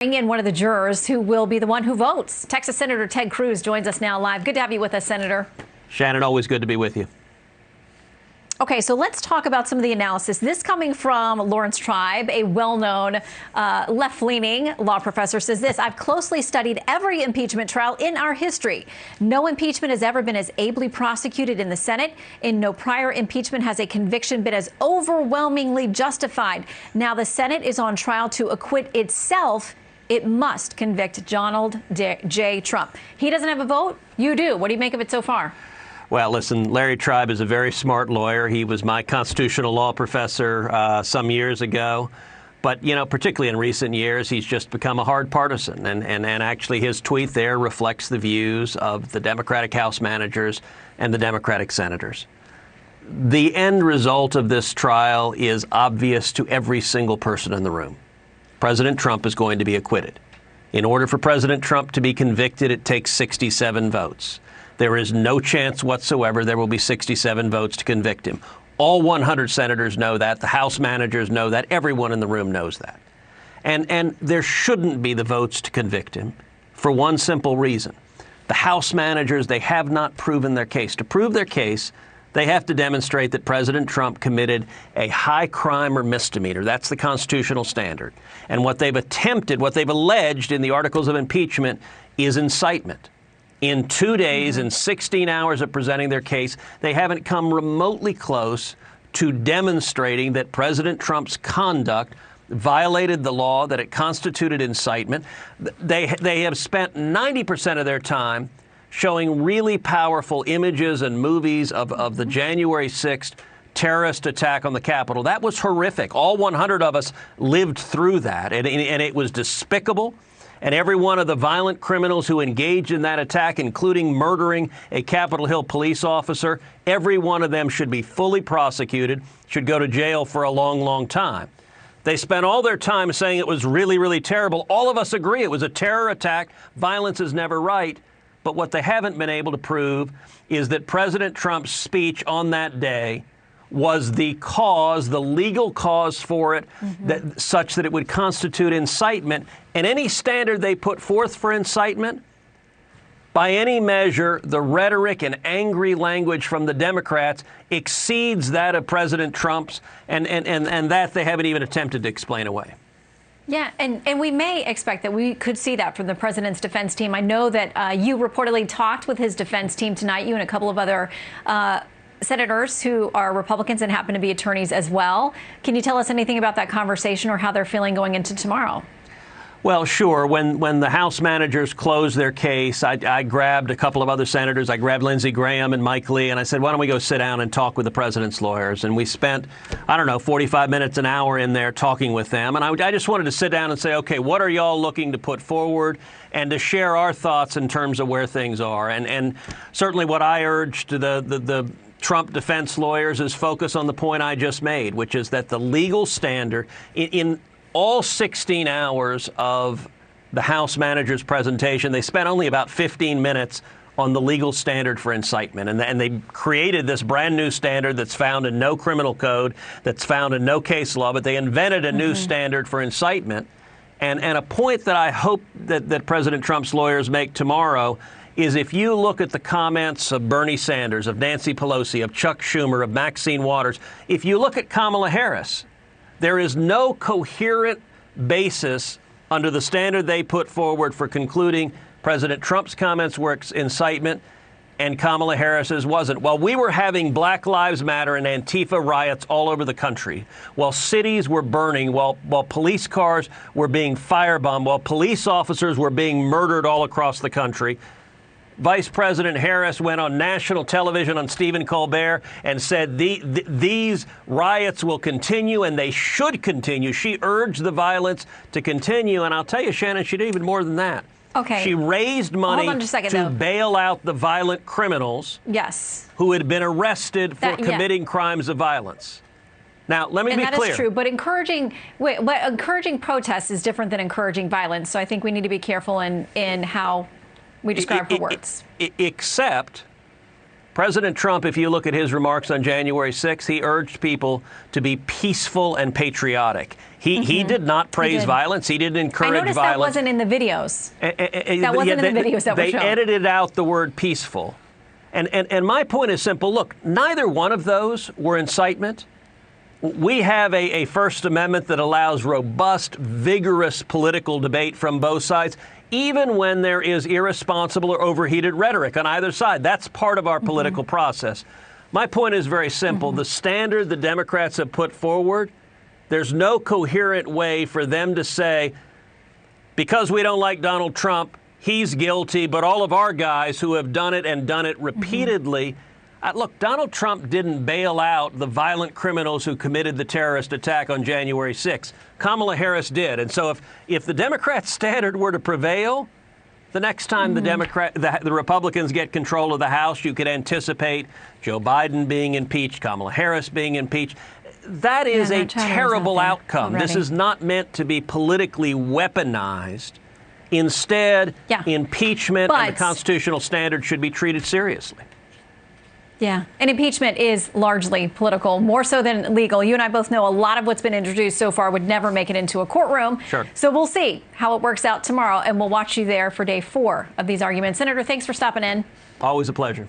Bring in one of the jurors who will be the one who votes. Texas Senator Ted Cruz joins us now live. Good to have you with us, Senator. Shannon, always good to be with you. Okay, so let's talk about some of the analysis. This coming from Lawrence Tribe, a well-known left-leaning law professor, says this: I've closely studied every impeachment trial in our history. No impeachment has ever been as ably prosecuted in the Senate. In no prior impeachment has a conviction been as overwhelmingly justified. Now the Senate is on trial to acquit itself. It must convict Donald J. Trump. He doesn't have a vote. You do. What do you make of it so far? Well, listen, Larry Tribe is a very smart lawyer. He was my constitutional law professor some years ago. But, you know, particularly in recent years, he's just become a hard partisan. And actually his tweet there reflects the views of the Democratic House managers and the Democratic senators. The end result of this trial is obvious to every single person in the room. President Trump is going to be acquitted. In order for President Trump to be convicted, it takes 67 votes. There is no chance whatsoever there will be 67 votes to convict him. All 100 senators know that. The House managers know that. Everyone in the room knows that. And there shouldn't be the votes to convict him for one simple reason. The House managers, they have not proven their case. To prove their case, they have to demonstrate that President Trump committed a high crime or misdemeanor. That's the constitutional standard. And what they've attempted, what they've alleged in the articles of impeachment is incitement. In 2 days and 16 hours of presenting their case, they haven't come remotely close to demonstrating that President Trump's conduct violated the law, that it constituted incitement. They have spent 90% of their time showing really powerful images and movies of the January 6th terrorist attack on the Capitol. That was horrific. All 100 of us lived through that, and it was despicable. And every one of the violent criminals who engaged in that attack, including murdering a Capitol Hill police officer, every one of them should be fully prosecuted, should go to jail for a long, long time. They spent all their time saying it was really, really terrible. All of us agree it was a terror attack. Violence is never right. But what they haven't been able to prove is that President Trump's speech on that day was the cause, the legal cause for it, such that it would constitute incitement. And any standard they put forth for incitement, by any measure, the rhetoric and angry language from the Democrats exceeds that of President Trump's, and that they haven't even attempted to explain away. Yeah, and we may expect that we could see that from the president's defense team. I know that you reportedly talked with his defense team tonight, you and a couple of other senators who are Republicans and happen to be attorneys as well. Can you tell us anything about that conversation or how they're feeling going into tomorrow? Well, sure. When the House managers closed their case, I grabbed a couple of other senators. I grabbed Lindsey Graham and Mike Lee, and I said, why don't we go sit down and talk with the president's lawyers? And we spent, I don't know, 45 minutes, an hour in there talking with them. And I just wanted to sit down and say, OK, what are y'all looking to put forward, and to share our thoughts in terms of where things are. And certainly what I urged to the Trump defense lawyers is focus on the point I just made, which is that the legal standard in all 16 hours of the House manager's presentation, they spent only about 15 minutes on the legal standard for incitement. And they created this brand new standard that's found in no criminal code, that's found in no case law, but they invented a new standard for incitement. And a point that I hope that President Trump's lawyers make tomorrow is, if you look at the comments of Bernie Sanders, of Nancy Pelosi, of Chuck Schumer, of Maxine Waters, if you look at Kamala Harris, there is no coherent basis under the standard they put forward for concluding President Trump's comments were incitement and Kamala Harris's wasn't. While we were having Black Lives Matter and Antifa riots all over the country, while cities were burning, while police cars were being firebombed, while police officers were being murdered all across the country, Vice President Harris went on national television on Stephen Colbert and said these riots will continue and they should continue. She urged the violence to continue. And I'll tell you, Shannon, she did even more than that. Okay. She raised money to bail out the violent criminals who had been arrested for committing crimes of violence. Now, let me be clear. That is true, but encouraging protests is different than encouraging violence. So I think we need to be careful in how we describe her words. Except President Trump, if you look at his remarks on January 6th, he urged people to be peaceful and patriotic. He did not praise violence. He didn't encourage violence. I noticed that wasn't in the videos. That wasn't in the videos that were shown. They edited out the word peaceful. And my point is simple. Look, neither one of those were incitement. We have a First Amendment that allows robust, vigorous political debate from both sides, even when there is irresponsible or overheated rhetoric on either side. That's part of our political process. My point is very simple. The standard the Democrats have put forward, there's no coherent way for them to say, because we don't like Donald Trump, he's guilty, but all of our guys who have done it and done it repeatedly. Look, Donald Trump didn't bail out the violent criminals who committed the terrorist attack on January 6th. Kamala Harris did. And so if the Democrat standard were to prevail, the next time the Republicans get control of the House, you could anticipate Joe Biden being impeached, Kamala Harris being impeached. That is a terrible outcome. This is not meant to be politically weaponized. Instead, impeachment and the constitutional standard should be treated seriously. Yeah, and impeachment is largely political, more so than legal. You and I both know a lot of what's been introduced so far would never make it into a courtroom. Sure. So we'll see how it works out tomorrow, and we'll watch you there for day 4 of these arguments. Senator, thanks for stopping in. Always a pleasure.